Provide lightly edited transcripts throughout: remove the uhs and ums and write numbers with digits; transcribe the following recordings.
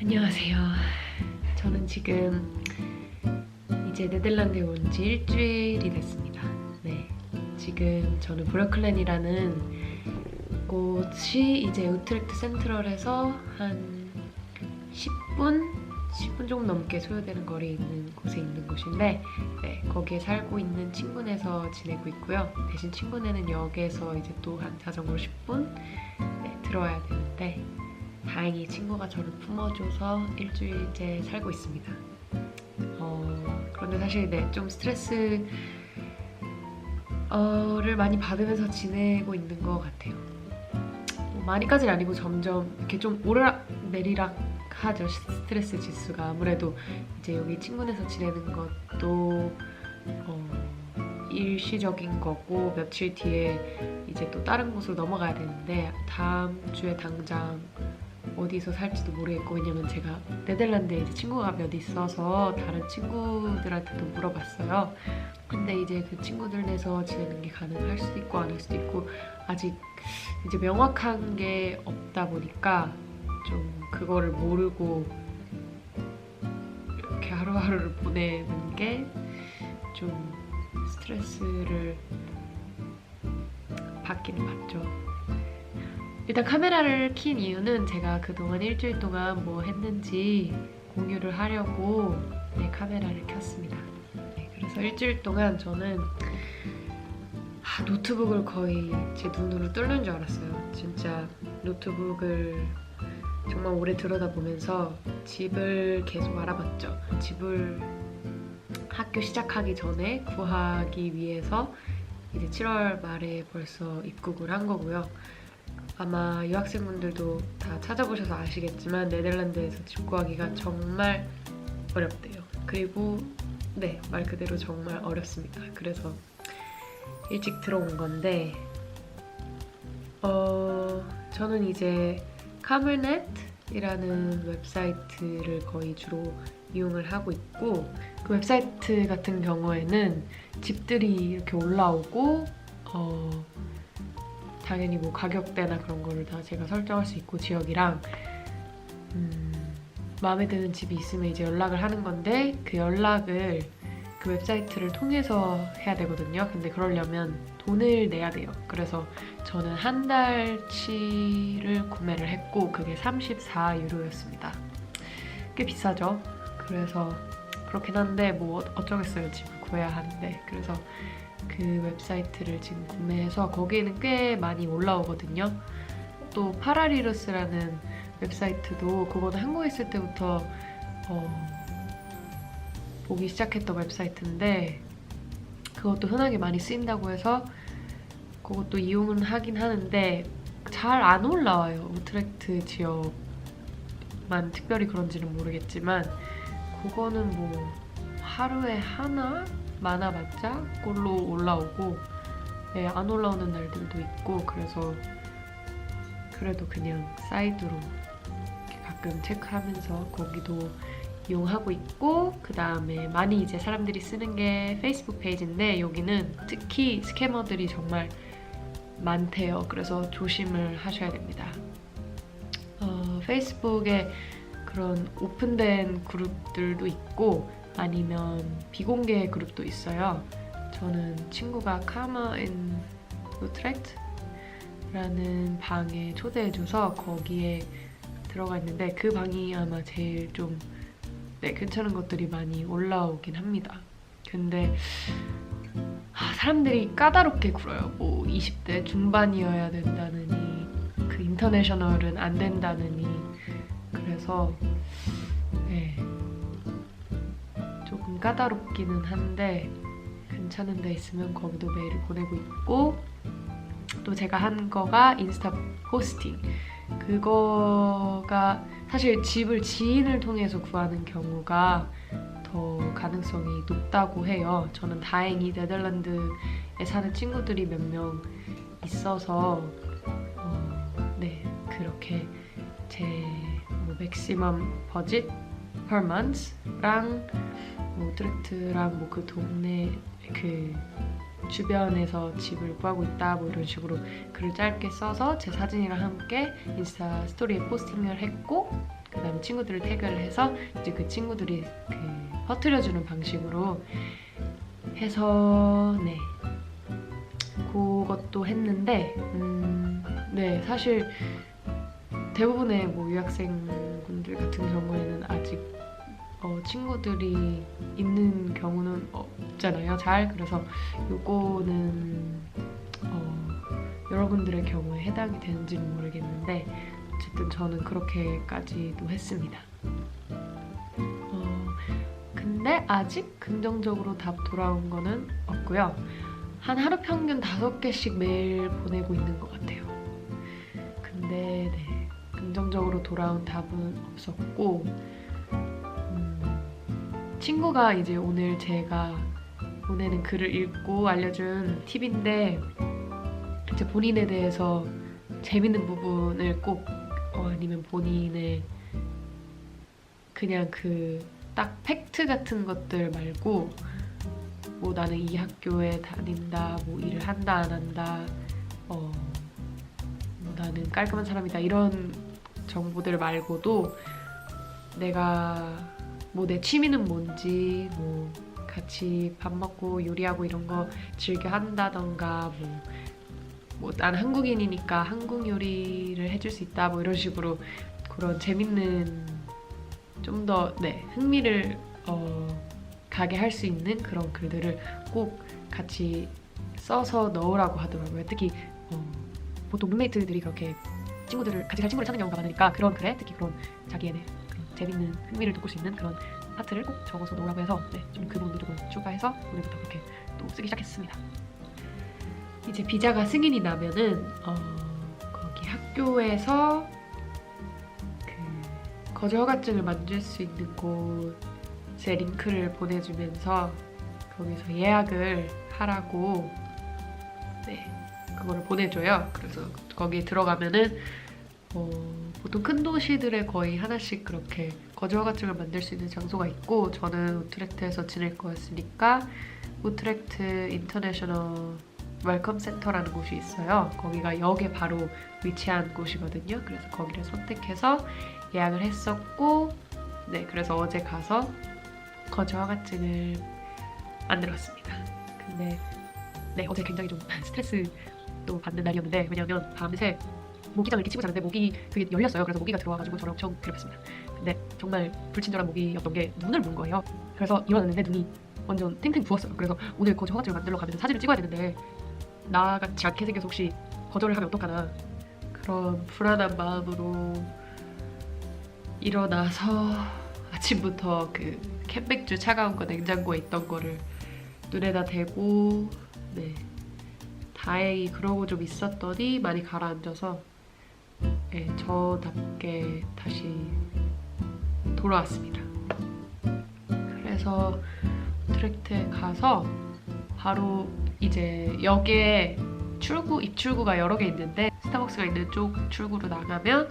안녕하세요. 저는 지금 이제 네덜란드에 온 지 일주일이 됐습니다. 네, 지금 저는 브로클렌이라는 곳이 이제 우트렉트 센트럴에서 한 10분 정도 넘게 소요되는 거리에 있는 곳에 있는 곳인데, 네, 거기에 살고 있는 친구네에서 지내고 있고요. 대신 친구네는 역에서 이제 또 한 자전거로 10분 들어와야 되는데, 다행히 친구가 저를 품어줘서 일주일째 살고 있습니다. 그런데 사실 좀 스트레스를 많이 받으면서 지내고 있는 것 같아요. 많이까지는 아니고 점점 이렇게 좀 오르락 내리락 하죠. 스트레스 지수가. 아무래도 이제 여기 친구네에서 지내는 것도 일시적인 거고, 며칠 뒤에 이제 또 다른 곳으로 넘어가야 되는데, 다음 주에 당장 어디서 살지도 모르겠고, 왜냐면 제가 네덜란드에 이제 친구가 몇 있어서 다른 친구들한테도 물어봤어요. 근데 이제 그 친구들 내서 지내는 게 가능할 수도 있고 안 할 수도 있고, 아직 이제 명확한 게 없다 보니까 좀 그거를 모르고 이렇게 하루하루를 보내는 게 좀 스트레스를 받기는 받죠. 일단 카메라를 킨 이유는 제가 그동안 일주일 동안 뭐 했는지 공유를 하려고 카메라를 켰습니다. 그래서 일주일 동안 저는 노트북을 거의 제 눈으로 뚫는 줄 알았어요. 진짜 노트북을 정말 오래 들여다보면서 집을 계속 알아봤죠. 집을 학교 시작하기 전에 구하기 위해서 이제 7월 말에 벌써 입국을 한 거고요. 아마 유학생분들도 다 찾아보셔서 아시겠지만 네덜란드에서 집 구하기가 정말 어렵대요. 그리고 말 그대로 정말 어렵습니다. 그래서 일찍 들어온 건데, 저는 이제 카멜넷이라는 웹사이트를 거의 주로 이용을 하고 있고, 그 웹사이트 같은 경우에는 집들이 이렇게 올라오고 당연히 뭐 가격대나 그런 거를 다 제가 설정할 수 있고, 지역이랑 마음에 드는 집이 있으면 이제 연락을 하는 건데, 그 연락을 그 웹사이트를 통해서 해야 되거든요. 근데 그러려면 돈을 내야 돼요. 그래서 저는 한 달치를 구매를 했고, 그게 34유로였습니다. 꽤 비싸죠. 그래서 그렇긴 한데 뭐 어쩌겠어요. 집을 구해야 하는데. 그래서 그 웹사이트를 지금 구매해서 거기에는 꽤 많이 올라오거든요. 또 파라리루스라는 웹사이트도, 그거는 한국에 있을 때부터 보기 시작했던 웹사이트인데, 그것도 흔하게 많이 쓰인다고 해서 그것도 이용은 하긴 하는데 잘 안 올라와요. 우트렉트 지역만 특별히 그런지는 모르겠지만, 그거는 뭐 하루에 하나? 많아봤자 꼴로 올라오고, 안 올라오는 날들도 있고, 그래서 그래도 그냥 사이드로 이렇게 가끔 체크하면서 거기도 이용하고 있고, 그 다음에 많이 이제 사람들이 쓰는 게 페이스북 페이지인데, 여기는 특히 스캐머들이 정말 많대요. 그래서 조심을 하셔야 됩니다. 페이스북에 그런 오픈된 그룹들도 있고, 아니면 비공개 그룹도 있어요. 저는 친구가 카마 인 우트렉트 라는 방에 초대해줘서 거기에 들어가 있는데, 그 방이 아마 제일 좀 괜찮은 것들이 많이 올라오긴 합니다. 근데 사람들이 까다롭게 굴어요. 뭐 20대 중반이어야 된다느니, 그 인터내셔널은 안 된다느니. 그래서 조금 까다롭기는 한데, 괜찮은 데 있으면 거기도 메일을 보내고 있고, 또 제가 한 거가 인스타 포스팅. 그거가 사실 집을 지인을 통해서 구하는 경우가 더 가능성이 높다고 해요. 저는 다행히 네덜란드에 사는 친구들이 몇 명 있어서 그렇게 제 맥시멈 버짓 per month랑 우트렉트랑 그 동네 그 주변에서 집을 구하고 있다, 뭐 이런 식으로 글을 짧게 써서 제 사진이랑 함께 인스타 스토리에 포스팅을 했고, 그 다음에 친구들을 태그를 해서 이제 그 친구들이 그 퍼뜨려주는 방식으로 해서 네, 그것도 했는데 네, 사실 대부분의 뭐 유학생분들 같은 경우에는 아직 친구들이 있는 경우는 없잖아요, 잘. 그래서 요거는 여러분들의 경우에 해당이 되는지는 모르겠는데 어쨌든 저는 그렇게까지도 했습니다. 근데 아직 긍정적으로 답 돌아온 거는 없고요. 한 하루 평균 5개씩 매일 보내고 있는 것 같아요. 근데 네, 긍정적으로 돌아온 답은 없었고 친구가 이제 오늘 제가 보내는 글을 읽고 알려준 팁인데 이제 본인에 대해서 재밌는 부분을 꼭 아니면 본인의 그냥 그 딱 팩트 같은 것들 말고 뭐 나는 이 학교에 다닌다, 뭐 일을 한다 안 한다, 뭐 나는 깔끔한 사람이다 이런 정보들 말고도 내가 뭐 내 취미는 뭔지, 뭐 같이 밥 먹고 요리하고 이런 거 즐겨 한다던가, 뭐 난 한국인이니까 한국 요리를 해줄 수 있다, 뭐 이런 식으로 그런 재밌는 좀 더 네, 흥미를 가게 할 수 있는 그런 글들을 꼭 같이 써서 넣으라고 하더라고요. 특히 보통 룸메이트들이 그렇게 친구들을 같이 갈 친구를 찾는 경우가 많으니까 그런 글에 특히 그런 자기의 그런 재밌는 흥미를 돋굴 수 있는 그런 파트를 꼭 적어서 넣으라고 해서 네, 좀 그 부분도 조금 추가해서 오늘부터 그렇게 또 쓰기 시작했습니다. 이제 비자가 승인이 나면은 거기 학교에서 그 거주 허가증을 만들 수 있는 곳에 링크를 보내주면서 거기서 예약을 하라고 네, 그거를 보내줘요. 그래서 거기에 들어가면은 보통 큰 도시들에 거의 하나씩 그렇게 거주 허가증을 만들 수 있는 장소가 있고 저는 우트렉트에서 지낼 거였으니까 우트렉트 인터내셔널 웰컴 센터라는 곳이 있어요. 거기가 역에 바로 위치한 곳이거든요. 그래서 거기를 선택해서 예약을 했었고 네, 그래서 어제 가서 거주 허가증을 만들었습니다. 근데 네, 어제 굉장히 좀 스트레스도 받는 날이었는데 왜냐면 밤새 모기장을 이렇게 치고 자는데 모기 그게 열렸어요. 그래서 모기가 들어와가지고 저를 엄청 괴롭혔습니다. 근데 정말 불친절한 모기였던 게 눈을 문 거예요. 그래서 일어났는데 눈이 완전 탱탱 부었어요. 그래서 오늘 거주 허가증을 만들러 가면서 사진을 찍어야 되는데 나같이 않게 생겨서 혹시 거절을 하면 어떡하나 그런 불안한 마음으로 일어나서 아침부터 그 캔맥주 차가운 거 냉장고에 있던 거를 눈에다 대고 네, 다행히 그러고 좀 있었더니 많이 가라앉아서 네, 저답게 다시 돌아왔습니다. 그래서 우트렉트에 가서 바로 이제 역에 입출구가 여러 개 있는데 스타벅스가 있는 쪽 출구로 나가면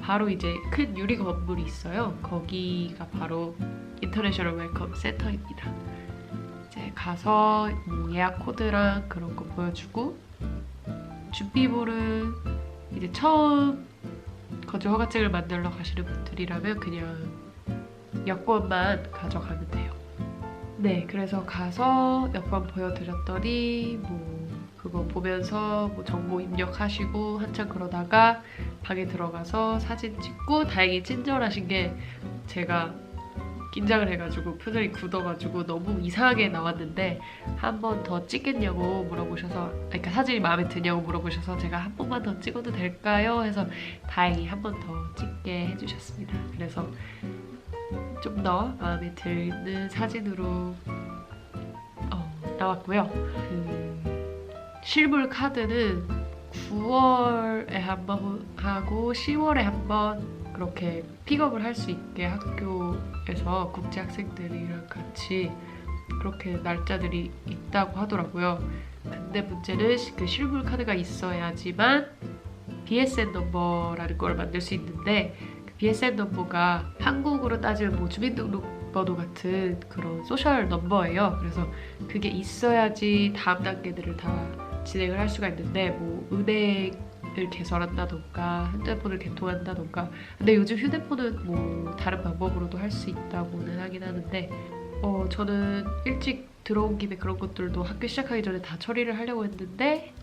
바로 이제 큰 유리 건물이 있어요. 거기가 바로 인터내셔널 웰컴 센터입니다. 이제 가서 예약 코드랑 그런 거 보여주고 준비물은 이제 처음 거주 허가증을 만들러 가시는 분들이라면 그냥 여권만 가져가면 돼요. 네, 그래서 가서 여권 보여드렸더니 뭐 그거 보면서 뭐 정보 입력하시고 한참 그러다가 방에 들어가서 사진 찍고 다행히 친절하신 게 제가 긴장을 해가지고 표정이 굳어가지고 너무 이상하게 나왔는데 한 번 더 찍겠냐고 물어보셔서 그러니까 사진이 마음에 드냐고 물어보셔서 제가 한 번만 더 찍어도 될까요? 해서 다행히 한 번 더 찍게 해주셨습니다. 그래서 좀 더 마음에 드는 사진으로 나왔고요. 실물 카드는 9월에 한 번 하고 10월에 한 번 그렇게 픽업을 할 수 있게 학교에서 국제 학생들이랑 같이 그렇게 날짜들이 있다고 하더라고요. 근데 문제는 그 실물 카드가 있어야지만 BSN 넘버라는 걸 만들 수 있는데 그 BSN 넘버가 한국으로 따지면 뭐 주민등록번호 같은 그런 소셜 넘버예요. 그래서 그게 있어야지 다음 단계들을 다 진행을 할 수가 있는데 뭐 은행 개설한다던가 휴대폰을 개통한다던가. 근데 요즘 휴대폰은 뭐 다른 방법으로도 할 수 있다고는 하긴 하는데 저는 일찍 들어온 김에 그런 것들도 학교 시작하기 전에 다 처리를 하려고 했는데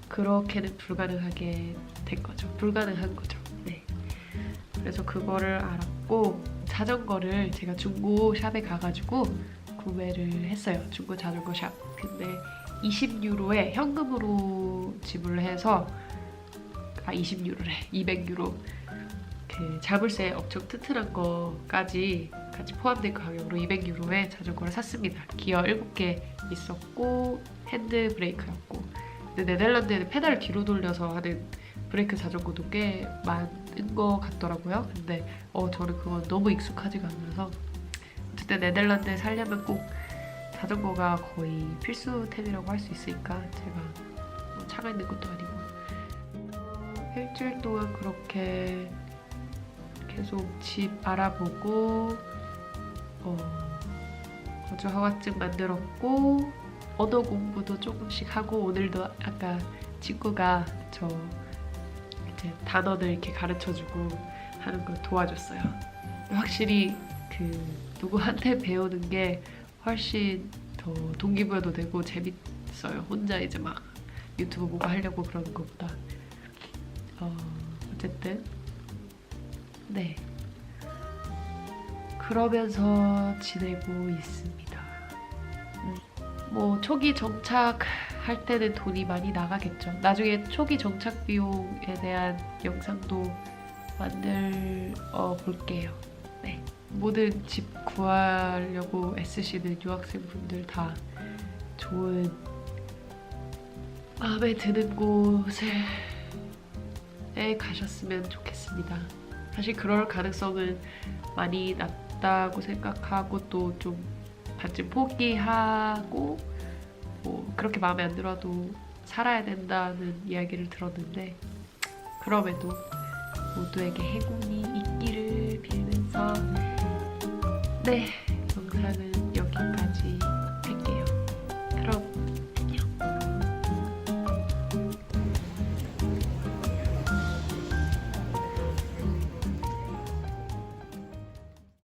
그렇게는 불가능하게 된 거죠. 불가능한 거죠. 네. 그래서 그거를 알았고 자전거를 제가 중고 샵에 가가지고 구매를 했어요. 중고 자전거 샵. 근데 20유로에 현금으로 지불을 해서 20유로래. 200유로. 그 자물쇠 엄청 튼튼한 거까지 같이 포함된 가격으로 200유로에 자전거를 샀습니다. 기어 7개 있었고 핸드 브레이크였고. 근데 네덜란드에는 페달을 뒤로 돌려서 하는 브레이크 자전거도 꽤 많은 것 같더라고요. 근데 저는 그건 너무 익숙하지가 않아서 어쨌든 네덜란드에 살려면 꼭 자전거가 거의 필수템이라고 할 수 있으니까 제가 뭐 차가 있는 것도 아니고 일주일 동안 그렇게 계속 집 알아보고 거주 허가증 만들었고 언어 공부도 조금씩 하고 오늘도 아까 친구가 저 이제 단어들 이렇게 가르쳐주고 하는 걸 도와줬어요. 확실히 그 누구한테 배우는 게 훨씬 더 동기부여도 되고 재밌어요. 혼자 이제 막 유튜브 보고 하려고 그러는 것보다. 어쨌든 네 그러면서 지내고 있습니다. 뭐 초기 정착할 때는 돈이 많이 나가겠죠. 나중에 초기 정착 비용에 대한 영상도 만들어 볼게요. 네. 모든 집 구하려고 애쓰시는 유학생분들 다 좋은 마음에 드는 곳에 가셨으면 좋겠습니다. 사실 그럴 가능성은 많이 낮다고 생각하고 또 좀 반쯤 포기하고 뭐 그렇게 마음에 안 들어도 살아야 된다는 이야기를 들었는데 그럼에도 모두에게 행운이 있기를 빌면서 네